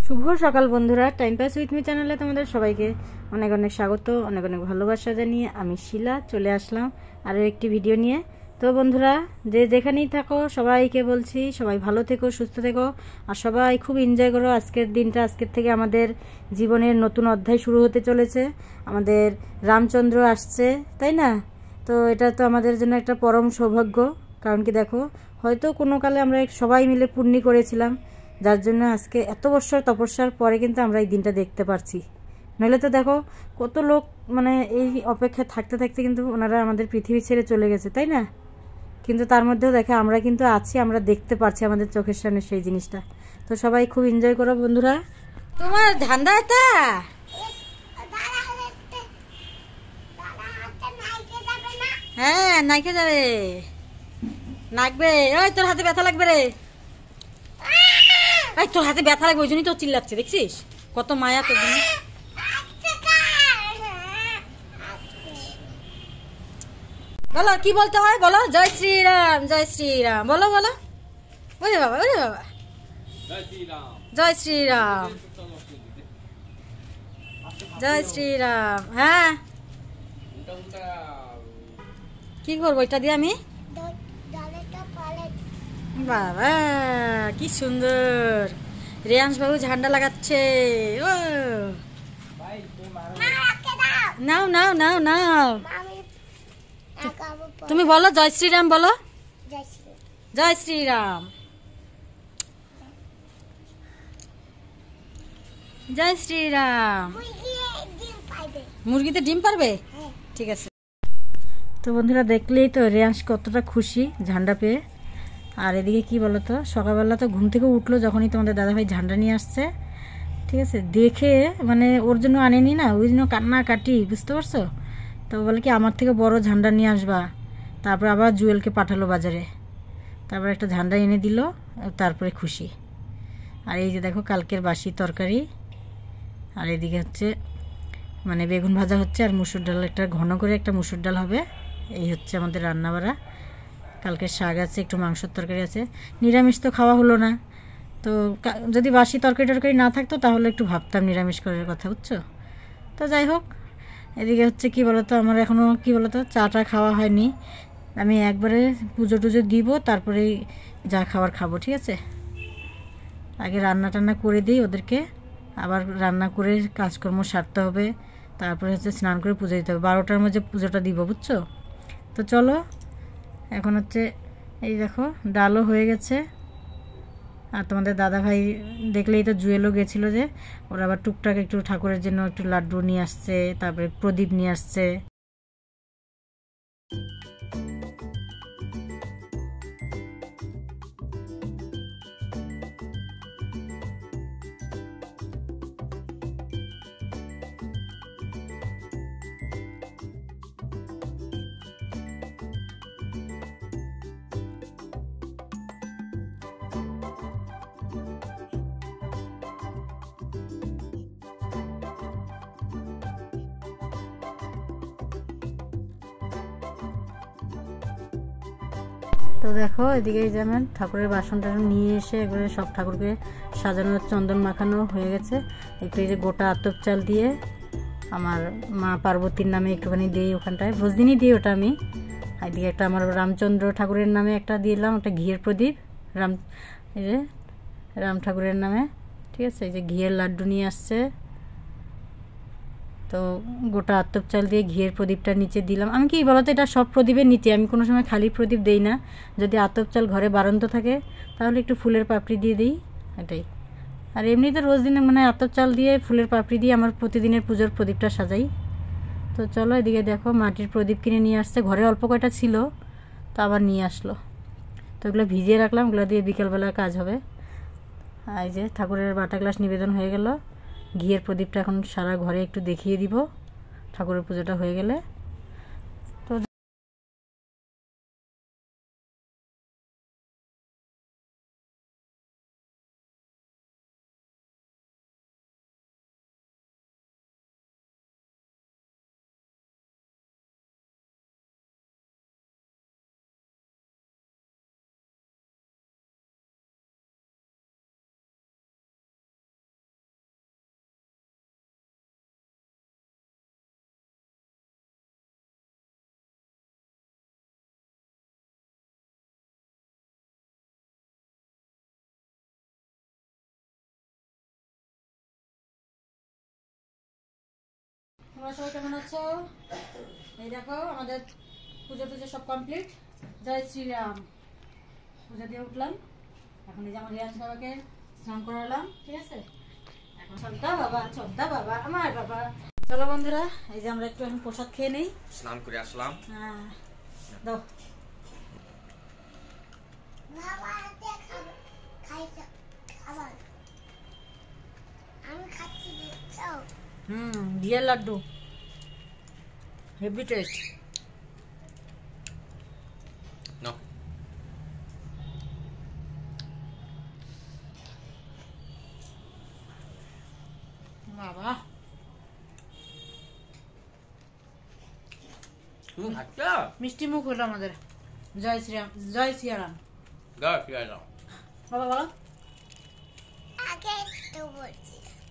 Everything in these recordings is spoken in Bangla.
শুভ সকাল বন্ধুরা, টাইম পাস উইথ মি চ্যানেলে তোমাদের সবাইকে অনেক অনেক স্বাগত, অনেক অনেক ভালোবাসা জানিয়ে আমি শিলা চলে আসলাম আরও একটি ভিডিও নিয়ে। তো বন্ধুরা, যে যেখানেই থাকো সবাইকে বলছি সবাই ভালো থেকো, সুস্থ থেকো, আর সবাই খুব এনজয় করো আজকের দিনটা। আজকের থেকে আমাদের জীবনের নতুন অধ্যায় শুরু হতে চলেছে। আমাদের রামচন্দ্র আসছে, তাই না? তো এটা তো আমাদের জন্য একটা পরম সৌভাগ্য। কারণ কি দেখো, হয়তো কোনো কালে আমরা সবাই মিলে পুণ্যি করেছিলাম, যার জন্য আজকে এত বছর তপস্যার পরে কিন্তু আমরা এই দিনটা দেখতে পারছি। নইলে তো দেখো কত লোক মানে এই অপেক্ষায় থাকতে থাকতে কিন্তু ওনারা আমাদের পৃথিবী ছেড়ে চলে গেছে, তাই না? কিন্তু তার মধ্যেও দেখে আমরা কিন্তু আছি, আমরা দেখতে পারছি আমাদের চোখের সামনে সেই জিনিসটা। তো সবাই খুব এনজয় করো বন্ধুরা। তোমার ধান্দা এটা হ্যাঁ, নাইকে যাবে, নাকবে। ওই তোর হাতে ব্যথা লাগবে রে, এই তোর হাতে ব্যথা লাগবে, ওই জন্যই তো চিল্লাচ্ছে, দেখছিস কত মায়া তোর জন্য। বলো কি বলতে হয়, বলো জয় শ্রীরাম, জয় শ্রীরাম, বলো বলো। ওরে বাবা, ওরে বাবা, জয় শ্রীরাম, জয় শ্রীরাম। হ্যাঁ, কি করবো এটা দিয়ে আমি? বাবা কি সুন্দর, রেয়াংশ বাবু ঝান্ডা লাগাচ্ছে। ও নাও নাও নাও নাও, তুমি বলো জয় শ্রীরাম, বলো জয় শ্রীরাম, জয় শ্রীরাম। মুরগিতে ডিম পারবে, ঠিক আছে। তো বন্ধুরা, দেখলেই তো রেয়াংশ কতটা খুশি ঝান্ডা পেয়ে। আর এদিকে কি বলতো, সকালবেলা তো ঘুম থেকে উঠলো যখনই তোমাদের দাদাভাই ঝান্ডা নিয়ে আসছে, ঠিক আছে, দেখে মানে ওর জন্য আনেনি না, ওই জন্য কান্নাকাটি, বুঝতে পারছো? তো বলে কি আমার থেকে বড় ঝান্ডা নিয়ে আসবা। তারপর আবার জুয়েলকে পাঠালো বাজারে, তারপর একটা ঝান্ডা এনে দিল, তারপরে খুশি। আর এই যে দেখো কালকের বাসি তরকারি, আর এদিকে হচ্ছে মানে বেগুন ভাজা হচ্ছে, আর মুসুর ডাল, একটা ঘন করে একটা মুসুর ডাল হবে। এই হচ্ছে আমাদের রান্নাবাড়া। কালকের শাক আছে, একটু মাংসের তরকারি আছে। নিরামিষ তো খাওয়া হলো না, তো যদি বাসি তরকারি টরকারি না থাকতো তাহলে একটু ভাবতাম নিরামিষ করার কথা, বুঝছো? তো যাই হোক, এদিকে হচ্ছে কি বলতো, আমার এখনও কি বলতো চাটা খাওয়া হয়নি। আমি একবারে পুজো টুজো দিব, তারপরেই যা খাবার খাবো, ঠিক আছে? আগে রান্না টান্না করে দিই ওদেরকে, আবার রান্না করে কাজকর্ম সারতে হবে, তারপরে হচ্ছে স্নান করে পুজো দিতে হবে। 12টার মধ্যে পুজোটা দিব, বুঝছো? তো চলো, এখন হচ্ছে এই দেখো ডালও হয়ে গেছে। আর তোমাদের দাদাভাই দেখলেই তো জুয়েলও গেছিলো, যে ওরা আবার টুকটাক একটু ঠাকুরের জন্য একটু লাড্ডু নিয়ে আসছে, তারপরে প্রদীপ নিয়ে আসছে। তো দেখো এদিকে যেমন ঠাকুরের বাসন টাসন নিয়ে এসে এগুলো সব ঠাকুরকে সাজানোর চন্দন মাখানো হয়ে গেছে। একটু এই যে গোটা আতপ চাল দিয়ে আমার মা পার্বতীর নামে একটুখানি দিই, ওখানটায় ভোজদিনই দিই ওটা আমি। এদিকে একটা আমার রামচন্দ্র ঠাকুরের নামে একটা দিলাম, একটা ঘিয়ের প্রদীপ, এই যে রাম ঠাকুরের নামে, ঠিক আছে। এই যে ঘিয়ের লাড্ডু নিয়ে আসছে, তো গোটা আতপ চাল দিয়ে ঘিয়ের প্রদীপটা নিচে দিলাম। আমি কি বলতো, এটা সব প্রদীপের নিচে আমি কোনো সময় খালি প্রদীপ দেই না। যদি আতপ চাল ঘরে বাড়ন্ত থাকে তাহলে একটু ফুলের পাপড়ি দিয়ে দিই, এটাই। আর এমনিতে রোজ দিনে মানে আতপ চাল দিয়ে ফুলের পাপড়ি দিয়ে আমার প্রতিদিনের পুজোর প্রদীপটা সাজাই। তো চলো, এদিকে দেখো মাটির প্রদীপ কিনে নিয়ে আসছে, ঘরে অল্প কয়টা ছিল তো আবার নিয়ে আসলো। তো এগুলো ভিজিয়ে রাখলাম, ওগুলো দিয়ে বিকেলবেলা কাজ হবে। এই যে ঠাকুরের বাটা গ্লাস নিবেদন হয়ে গেল। ঘিয়ের প্রদীপটা এখন সারা ঘরে একটু দেখিয়ে দিব ঠাকুরের পুজোটা হয়ে গেলে। তোমরা সবাই কেমন আছো? এই দেখো আমাদের পুজো টুজো সব কমপ্লিট। জয় শ্রীরাম। পূজা দিয়ে উঠলাম, এখন এই যে আমার রিয়াজ বাবাকে স্নান করালাম, ঠিক আছে? এখন চন্দা বাবা আমার বাবা। চলো বন্ধুরা, এই যে আমরা একটু এখন প্রসাদ খেয়ে নেই, স্নান করে আসলাম। হ্যাঁ দাও। ঘিয়ের লাড্ডু, হেভি টেস্ট। বাবা মিষ্টি মুখ হলো আমাদের। জয় শ্রীরাম, জয় সিয়ারাম। বাবা বলো।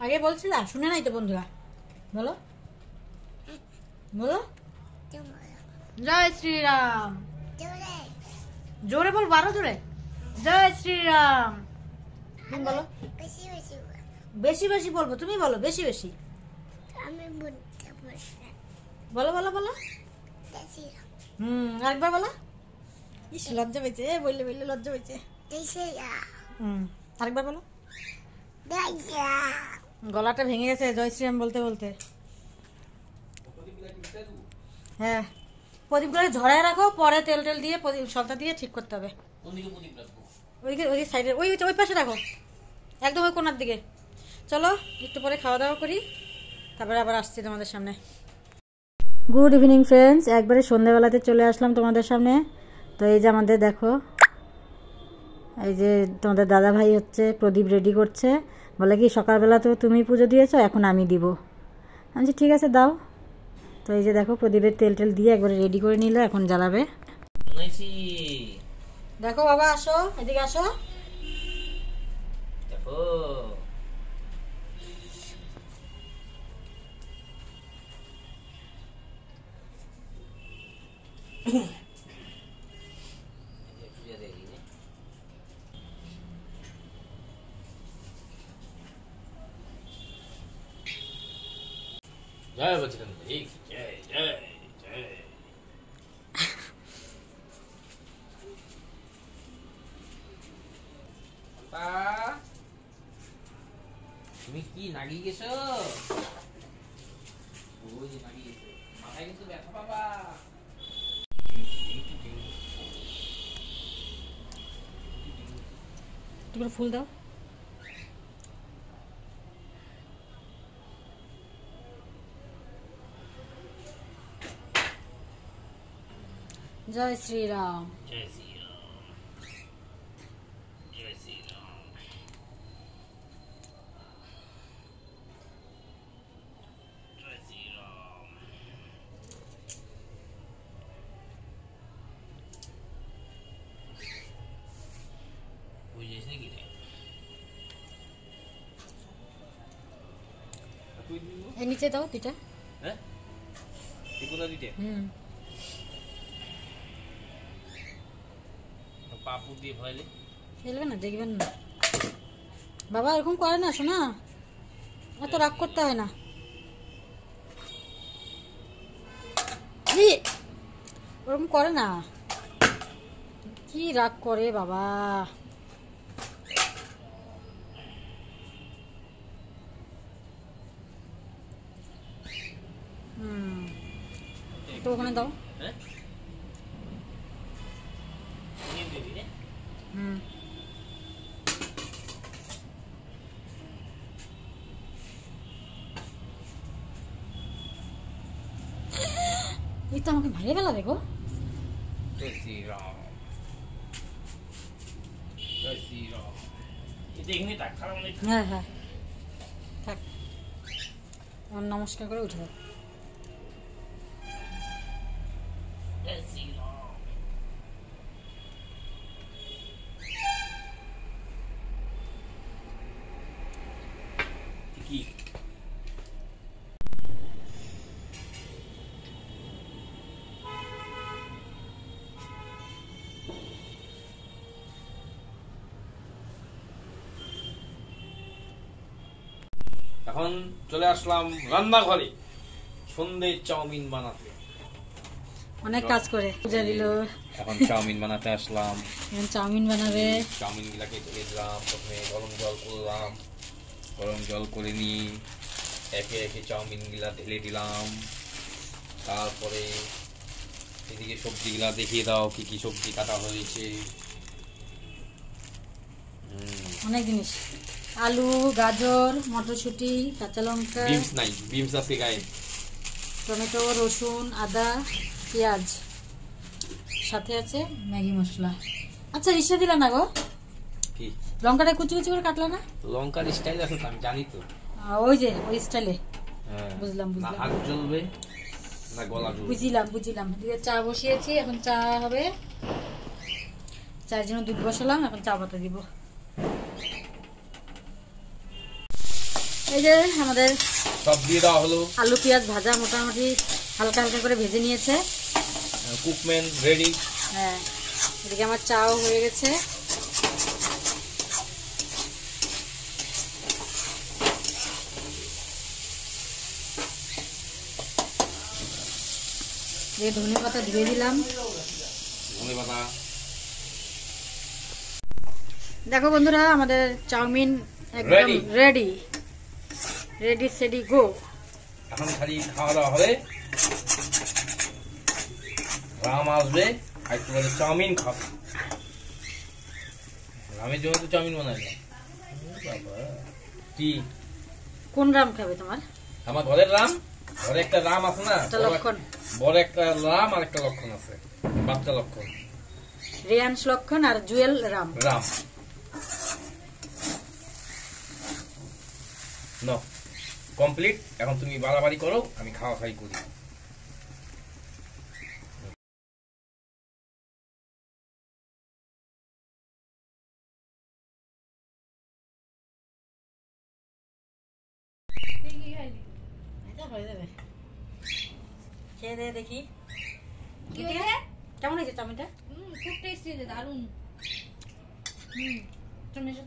আগে বলছিলা, শুনে নাই তো বন্ধুরা। বলো বলো। জয় শ্রীরাম। জোরে বল, বারো জোরে। জয় শ্রীরাম। তুমি বলো। বেশি বেশি বলবো, তুমি বলো বেশি বেশি। বলো বলো বলো। আরেকবার বলো। ইস লজ্জা পেয়েছে, বললে বললে লজ্জা পেয়েছে। আরেকবার বলো। গলাটা ভেঙে গেছে জয় শ্রীরাম বলতে বলতে। হ্যাঁ, প্রদীপগুলো ঝরায় রাখো, পরে তেল টেল দিয়ে সলতা দিয়ে ঠিক করতে হবে। ওই সাইডে ওই পাশে রাখো, একদম ওই কোনার দিকে। চলো একটু পরে খাওয়া দাওয়া করি, তারপরে আবার আসছি তোমাদের সামনে। গুড ইভিনিং ফ্রেন্ডস, একবারে সন্ধ্যাবেলাতে চলে আসলাম তোমাদের সামনে। তো এই যে আমাদের দেখো, এই যে তোমাদের দাদা ভাই হচ্ছে প্রদীপ রেডি করছে। বলে কি সকালবেলা তো তুমি পুজো দিয়েছো, এখন আমি দিব। আমি ঠিক আছে দাও। তো এই যে দেখো প্রদীপের তেল টেল দিয়ে একবারে রেডি করে নিল, এখন জ্বালাবে। দেখো বাবা, আসো এদিকে আসো। দেখো জয় বজরঙ্গ বলি কি জয় জয় জয়। তুমি কি নাগি গেছো? ওই যে নাগি গেছো, মাথায় কিন্তু ব্যথা পাবা। তুমি ফুল দাও। জয় শ্রীরাম। জয় শ্রীরাম, জয় শ্রীরাম, জয় শ্রীরাম। বুঝেছিস নাকি রে? এই নিচে দাও দুইটা। হ্যাঁ, কোথা দিতে? পাপু দিয়ে ভয়লে ফেলবে না, দেখবেন না বাবা, এরকম করে না শোনা, এত রাগ করতে হয় না। ওরকম করে না, কি রাগ করে বাবা। তো ওখানে দাও। এই তো আমাকে ভাইয়ে গেল দেখো। জয় শ্রীরাম, জয় শ্রীরাম। দেখনি তাক খারাপ নেই। হ্যাঁ হ্যাঁ থাক, নমস্কার করে উঠে যাও। জয় শ্রীরাম। কি এখন চলে আসলাম রান্নাঘরে। সন্ধে চাউমিন বানাতে। অনেক কাজ করে পূজা দিল। এখন চাউমিন বানাতে আসলাম। এখন চাউমিন বানাবে। চাউমিন গুলাকে ধুয়ে দিলাম, প্রথমে গরম জল করলাম, গরম জল করে নিয়ে একে একে চাউমিন গুলা ঢেলে দিলাম। তারপরে এদিকে সবজিগুলা দেখিয়ে দাও, কি কি সবজি কাটা হয়েছে। অনেক জিনিস, আলু, গাজর, মটরশুঁটি, কাঁচা লঙ্কা, বিমস নাই, বিমস আছে গায়ে, টমেটো, রসুন, আদা, পেঁয়াজ, সাথে আছে ম্যাগি মশলা। আচ্ছা ইসে দিলা না গো, কি লঙ্কাটা কুচি কুচি করে কাটলা না? লঙ্কার স্টাইল আছে তো, আমি জানি তো। ওই যে ওই স্টাইলে। হ্যাঁ, বুঝলাম না বুঝলাম, হাত জ্বলবে না গলা জ্বলবে। বুঝলাম বুঝলাম। এদিকে চা বসিয়েছি, এখন চা হবে। চায়ের জন্য দুধ বসালাম, এখন চা পাতা দিব। এই যে আমাদের সব দিয়ে দেওয়া হলো। আলু পেঁয়াজ ভাজা মোটামুটি হালকা হালকা করে ভেজে নিয়েছে। কুকম্যান রেডি। হ্যাঁ, এদিকে আমার চাও হয়ে গেছে। ধনে পাতা ধুয়ে দিলাম। ধন্যবাদ। দেখো বন্ধুরা, আমাদের চাউমিন একদম রেডি রেডি সেডি গো। এখন খালি খাওয়া দাওয়া হবে, রাম আসবে আর তোমাদের চাউমিন খাবে। রামের জন্য তো চাউমিন বানাইলাম। কি কোন রাম খাবে তোমার? আমার ঘরের রাম, ঘরে একটা রাম আছে না, লক্ষণ, বড় একটা রাম আর একটা লক্ষণ আছে, বাচ্চা লক্ষণ, রিয়াংশ লক্ষণ আর জুয়েল রাম। Ram no complete. এখন তুমি বাড়াবাড়ি করো, আমি খাওয়া খাই করি। হয়ে যাবে, খেয়ে দিয়ে দেখি কেমন হয়েছে চাউমিনটা। খুব টেস্টি, দারুন।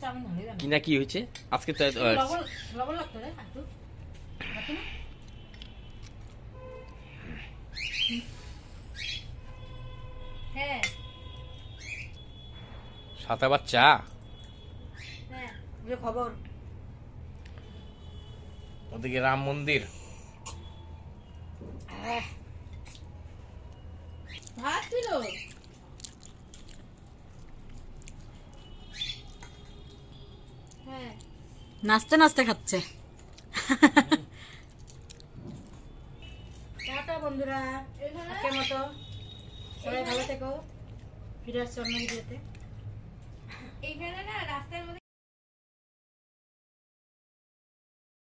চাউমিন হয়ে যাবে কি না কি হয়েছে আজকে তো লবণ লবণ লাগতো রে একটু, লাগতো না? হ্যাঁ সাথে আবার চা। হ্যাঁ, যে খবর ওদিকে রাম মন্দির। ভাত ছিল। হ্যাঁ, নাচতে নাচতে খাচ্ছে। টাটা বন্ধুরা, আজকের মতো সবাই ভালো থেকো। ফিরে আসছে অন্য ভিডিওতে। এইখানে না রাস্তার মধ্যে